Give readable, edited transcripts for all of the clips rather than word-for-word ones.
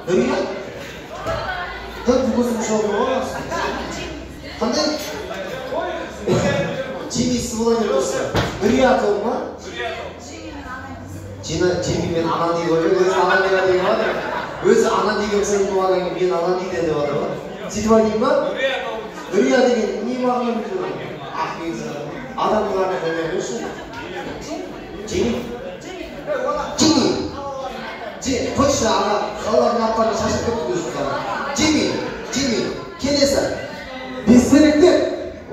Nuriya? Dur bugun şovu olasın. Qanday? Jimmy Sivolaner bo'lsa. Nuriyatovmi? Jimmy men anan deydi, o'zi anan deydi. O'zi anan degan so'zni bo'lgandan keyin men anan deydi deyapti. Сөйтіп айтайын ба? Нұрия деген не мағына білдірді? Ақмеңізі адамдарға қоймай қойшы. Жеңі? Қойшы аға қалалардың аттарына шашып көпті көзді. Жеңі, келесі. Бестеректер.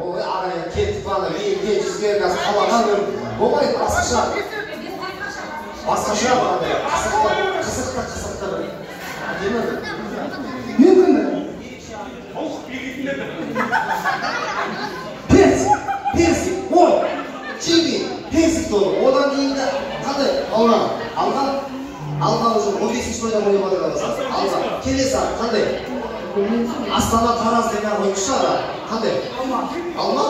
Ой, аға кетіп бана, ел жүзге қазір қалаға көріп. Болмайды, басқаша бағандай. Қызықты. Демеді? Мүмкін. Персик, о, Jimmy, персик толы. Одан кейін де қандай? Алға уже 15-ші тойда қойып отырғанбыз. Алға, келесі қандай? Астана Тараз деген қойықшы ара. Қандай? Алма?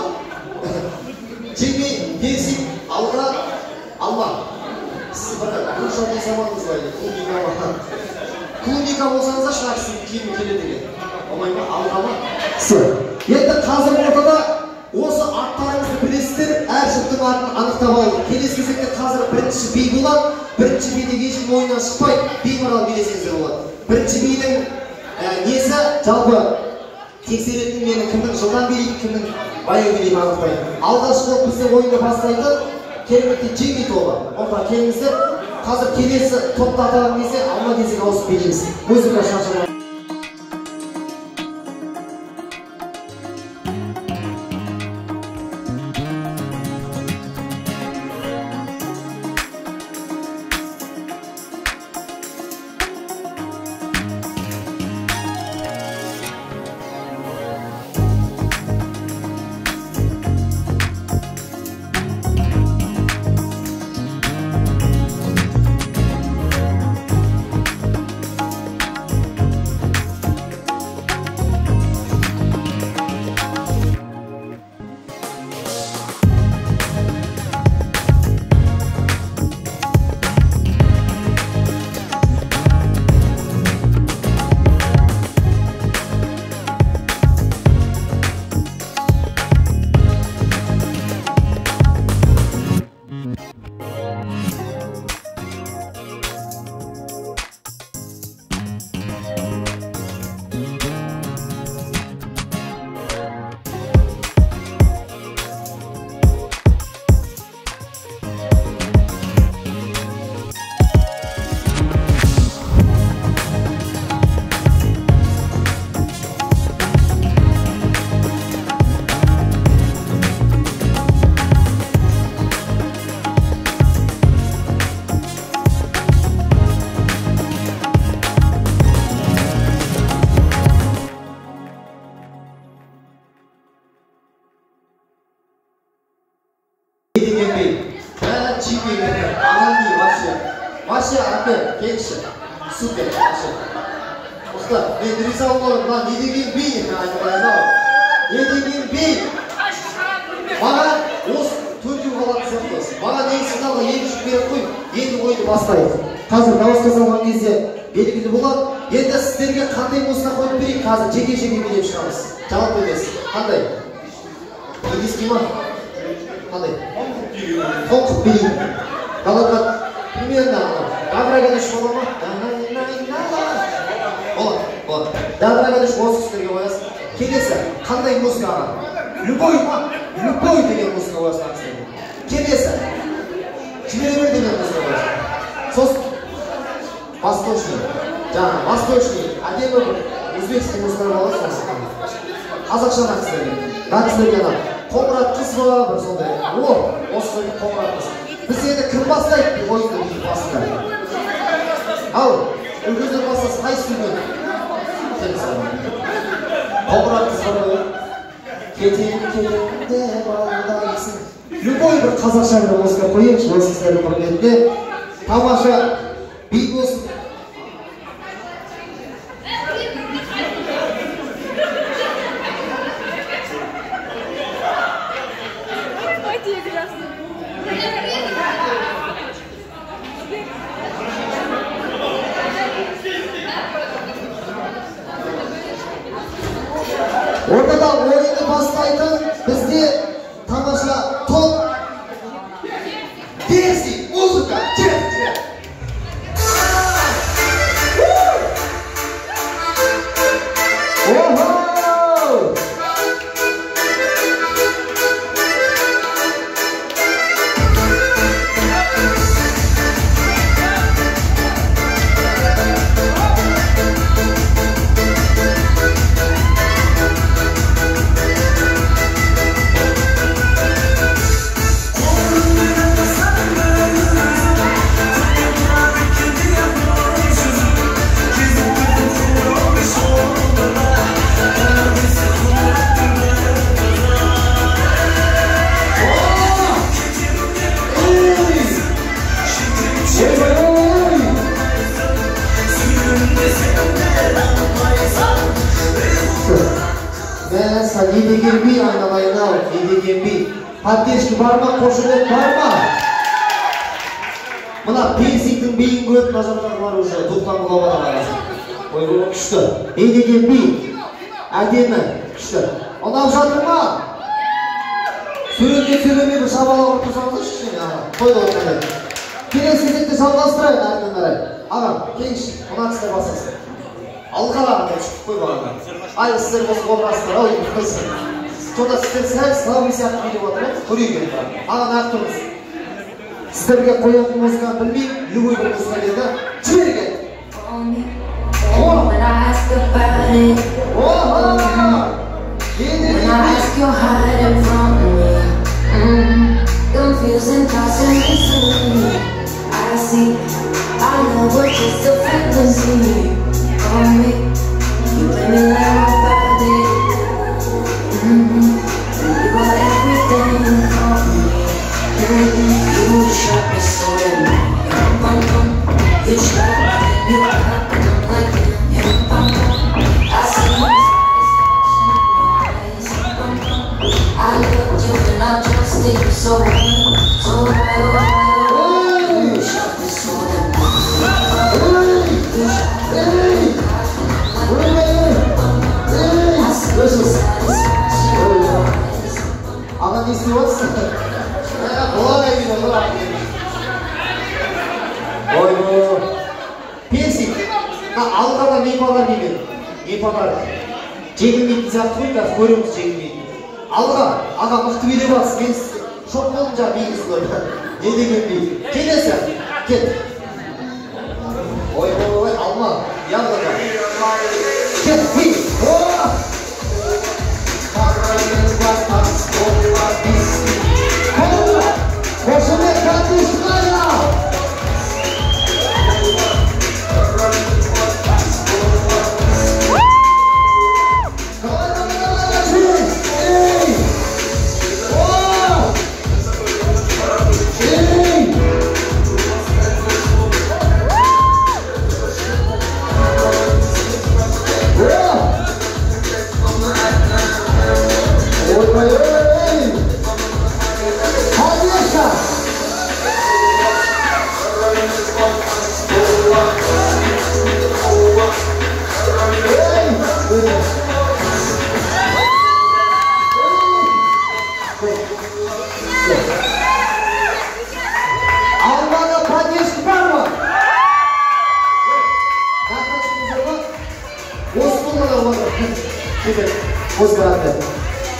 Jimmy, персик, алма. Сіз бір ұлша дейсамаңыз байды, клубника болсаңызда шырақсыз кейін келеді деген. Олай ма? Алға ма? Енді қазір ортада осы аттарыңызды білесіздер, әр жұптың атын анықтап алды. Келесі кезекте қазір бірінші би болады. Бірінші биде ешкім ойынан шықпайды. Би марал билесеңіздер болады. Бірінші бидің несі жалпы тексеретін менің кімнің жылдан билейді, кімнің баяу билейді анықтайды. Алғашқы болып бізде ойынды бастайды. Кереметте Jimmy тобы. Орта келіңіздер. Қазір келесі топта атаған кезде алма кезек ауысып билейміз. Музыка шашылады. Вообще, опять, кенші, супер, вообще. Ұста, мен риза болдым, не деген бей, не деген бей. Маған осы 4 жыл қалатын сияқты. Маған ең сигналға ең жүк беріп қой, енді ойды бастайық. Қазір дауысқа салған кезде белгілі болады. Енді сіздерге қандай музыка қойып берейік, қазір жеке-жеке билеп шығамыз. Жауап бересіз. Қандай? Индийский ма? Қандай? Толқып билейік. Қалаға примерно Добрага душ бола ма? Болады. Добрага душ осы кісілерге қоясың. Келесі, қандай музыкаға? Любой деген музыка қоясың. Келесі, жібере бер деген музыка қоясың. Сосын, восточный, әдемі бір өзбекский музыкалар боласың. Қазақшаға кісілерге. Қоңырат қыз ба, бір сондай. Осы қойды қоңырат қыз. Біз енді кім бастайды ойынды дейін басында? Ал, үлгіздер бастасы қайсы күнген? Қоңырат қыз бар ғой. Кетен де балдайсың. Любой бір қазақша бір музыка қойыңшы, осы сіздердің құрметінде. Тамаша би болсын. Ortada oyunu bastaydan bizde tamaşa top Desi, muzika, çek. Oho! Yedigen bir aynalayın al, yedigen bir. Haddeshki barma, koşuluk barma. Buna piercing'in beyin göğüt nazarlar var уже, tuttan bulavada var. Oyunu küçtü. Yedigen bir. Әдемі, küçtü. Ondan жатırma. Sürünme bir şabala ortasınızda şişin ya. Koydu ortada. Kelesizlikte salgastırayın ardınları. Ağam, genç, ona kısa basasın. Alqalarına çıkıp koy bağırda. Ay sizler bozuk obrasınlar, ой, kızsın. Çoda sizler sәл слабый сияқты билеп отырады, көрейін келіп тұрады. Аған ақтыңыз. Сіздерге қоятын музыканы білмей, любой бір музыка келді, жіберген. Confusing thoughts and me. I see, I know what just a fantasy. On me, you let me let my body. You got everything on me. You shot me so damn. You shot me, you cut me like I see you. I loved you and I trusted you so well, so well. You shot me so damn. You shot me. Ага, не сниматься. Ой, песик. Алғада мейпалар деген. Мейпалар. Жеңілмейтін сияқты ғой, қазір көреміз жеңілмейтін. Алға, аға мықты билеп алсыз. Мен шоқ болдым жаңа бейгіз көрді. Не деген бей. Келесі. Кет. Ой, алма. Яғыда. Кет, бей. Koşume kardeşler.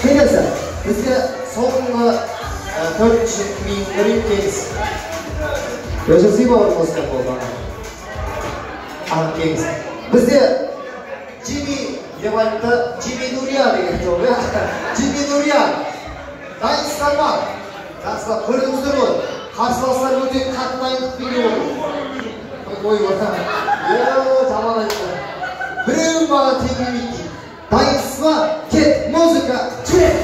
Келесі, бізге соңғы 4-ші кейін үріп келіс. Өзіңізге бауыр музыка болды. Ағын келіс. Бізде Джимми деп айтты, Джимми Нурия деген жоқ. Джимми Нурия. Дайынсыздар ма? Жақсылап көрдіңіздер ғой. Қарсыластар өте қатты дайындық билеп отыр. Ой, жаман айтты. Біреуін маған теңгемейді. Дайынсыз ба? Кет, музыка, чек!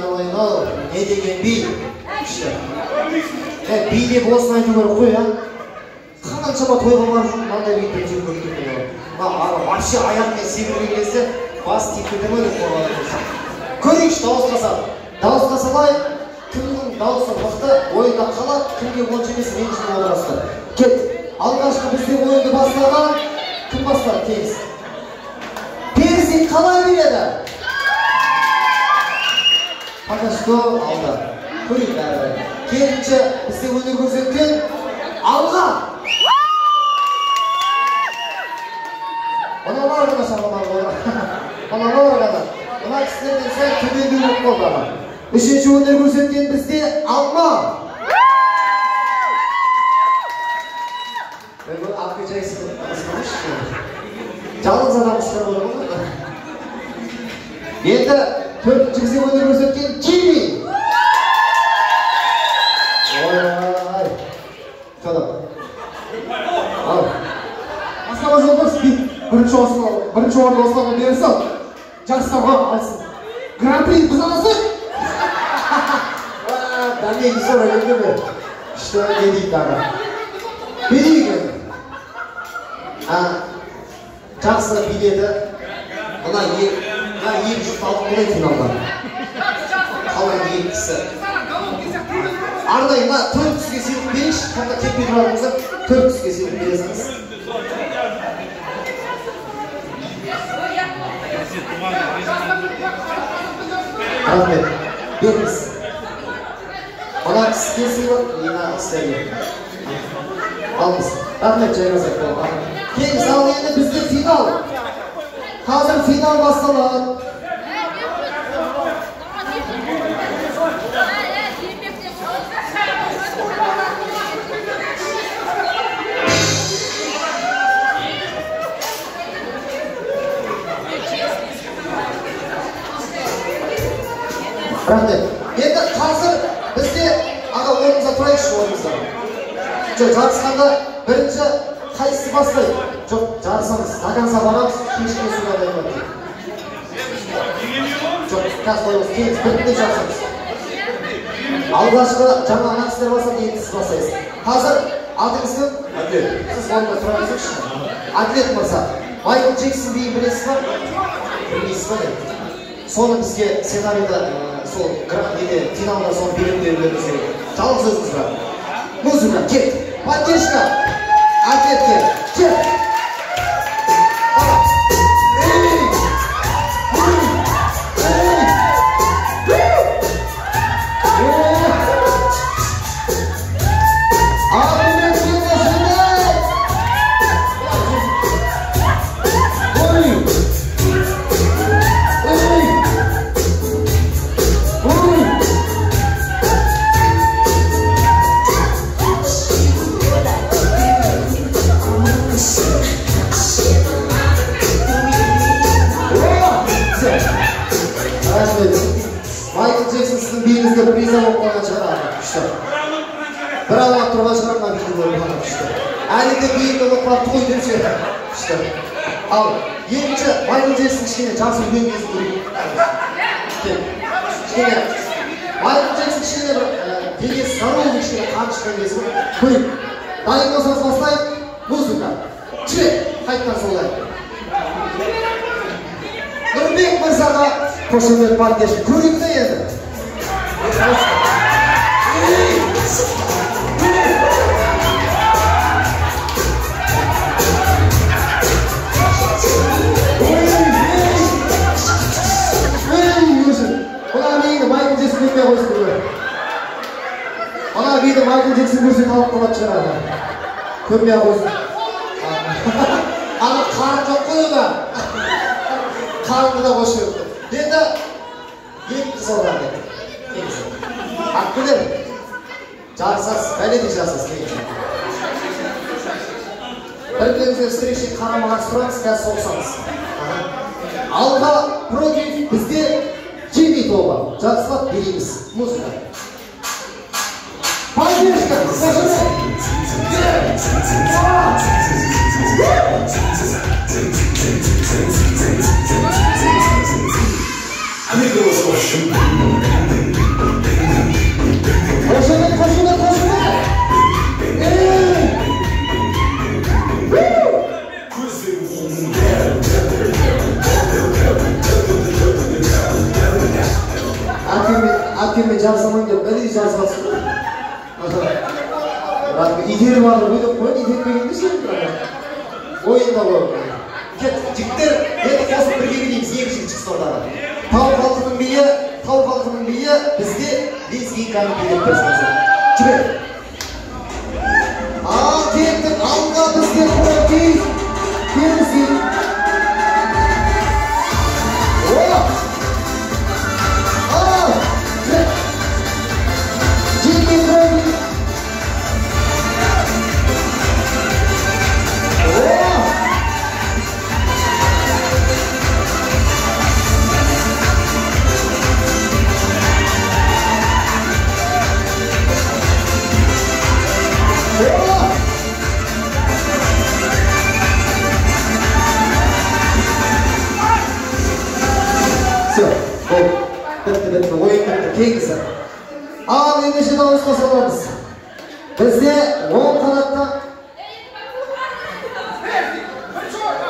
айналайын-ау, не деген би? İşte. Би деп осыны айту керек қой, қаншама тойға барып жүрмін, мынандай би бірінші көріп вообще аяқпен секірген кезде бас тиіп кете ме деп қорғанып. Көрейікші, дауысқа салайық. Кімнің дауысы мықты, ойында қалады, кімге онша емес ренжіне отырасыздар. Кет, алғашқы бізде ойынды бастаған, кім бастады? Тегіз. Персик қалай береді? Пока что алда. Көрейік бәрі. Келінші бізде өнер көрсеткен алға. Мыналар ғана шағылар ғой. Мыналар ғана. Мына кісілерден сәл төбенді болып болды. Үшінші өнер көрсеткен бізде алма. Мен бұл алғы жайсы жалғыз адам ұшыры болады ғой. Енді төртінші бізде өнер көрсеткен киви. Ой-ой-ой. Шадап. Ал. Асаба жолдас, бірінші орын осыларға берісіп, жарыстарға алсын. Гран-при біз аласық. Дәме исора келді ме? Что не дейді дағы. Берейік еді. Жақсы биледі. Мұна екі жұт алып қылай финалдан. Қалай екі кісі. Ардай, мұна 4 кісіге сыйлық берейікші. Қанда кеппей тұрарыңыздар 4 кісіге сыйлық бересіңіз. Рахмет. Беріңіз. Мұна кісіге сыйлық, мына кісіге. Алыңыз. Рахмет, жайғазақ болды. Келіңіз, ал енді бізде финал. Қазір финал басталады. Рахмет. Енді қазір бізде аға орнымызға тұрайықшы орнымызға. Жоқ, жарысқанда бірінші қайсысы бастайды? Жоқ, жарысамыз. Таганса барамыз, кешке суға дайындап. Жоқ, қазір қойыңыз, келіңіз, бірінде жарысамыз. Алғашқы жаңа анақсыздар басады, енді сіз басайсыз. Қазір атыңыз кім? Атлет. Сіз орнында тұраңызшы. Атлет мырза. Майкл Джексон биін білесіз ба? Білмейсіз ба? Соны бізге сценарийда сол финалда соны беріп берулеріңіз керек. Жалғыз өзіңіз бар. Музыка, кет! Поддержка! Атлетке, кет! Майкл Джексон сіздің бейіңізге приза болып қойған шығар. Бір алып тұрған шығар ма бейін болып қойған. Әлі де бейінді ұлықпар той деп ше. Ал, екінші Майкл Джексон кішкене жақсы үлген кезін көрейік. Майкл Джексон кішкене бір денесі сарылды кішкене қан шыққан кезі ғой. Көрейік. Дайын болсаңыз бастайық. Музыка. Чірек. Қайттан солай. Нұрбек мырзаға қошемет партияшы көрікті еді. Бұна бейді Майкл Джексон көрмей қойсын көріп. Бұна бейді Майкл Джексон көрсен алып қалады шығарады. Көрмей қойсын. Аны қарын жоқ қойыға. Қарынды да қош өтті. Енді екі қыз олар деді. Ақбілер, жарысасыз, бәледе жарысасыз келген. Бір-біріңізге встречен қарама-қарсы тұрамыз, қазір соқсаңыз. Алға против бізде Джимми тобы. Жарысқа береміз. Музыка. Поддержка! Akem'e jarsaman deb beni jarsasın. Rabbi idir vardı, bu koyun idirmegende sen turadi. Oyunda bor. Jigitlar, endi qo'shib birga bilamiz, yegishib chiqsa ordaga. Tavuk halkının biyi bizga lezginkani berib bersin. Chiqib. Ketdik, Alloh bizga qo'ydi. Kelsin. Kengisi. Endi shuni olishga solamiz. Bizga 10 qanotda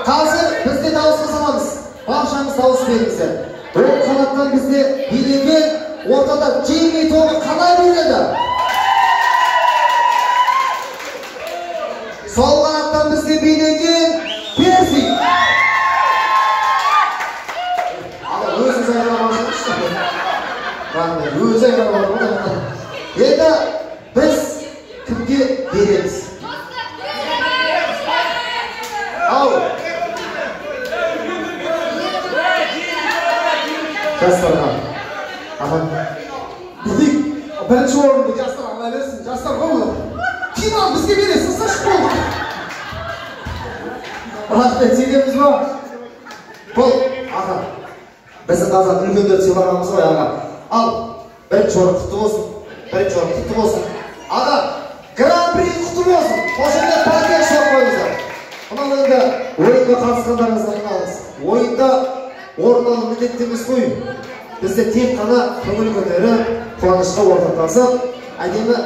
hozir bizga davosga solamiz. Barchamiz davos beringizlar. 10 qanotdan bizga bilingan o'rtada Jimmy to'g'ri qanday bo'ladi? Sol qanotdan bizga bilingan Persi. Endi biz kimga beramiz? Jastarga. Bidik birinchi o'rinda Jastar olaversin. Jastar bo'ldi. Kim bizga berasiz? Siz bo'ldi. Rahmat, sizlarmizmi? Bo'l, aka. Bizni qazaq ulg'onib sevaramiz va aka. Al, birinchi o'rin quti bo'lsin. Birinchi o'rin quti bo'lsin. Aka, Grand Prix quti bo'lsin. Qo'shimcha partiya ishlatib qo'yinglar. Mana endi o'yinga qatnashganlaringizni qilamiz. O'yinda o'rin olib minnatimiz qo'ying. Bizda tepqana ko'ngil ko'tarib, quvonishga o'rtoqlashib, adimi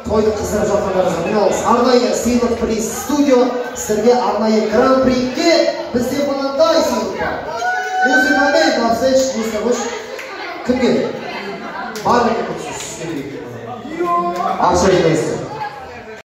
to'yda qizdirib жатқанlaringizni qilamiz. Arnayı siyliq priz studio sizlarga Arnayı Grand Prix'ga bizga qanday siyliq bor. Muzikada tavsiya qilishni xo'sh. Kimga? Barchaga xusus. Axshayinglar.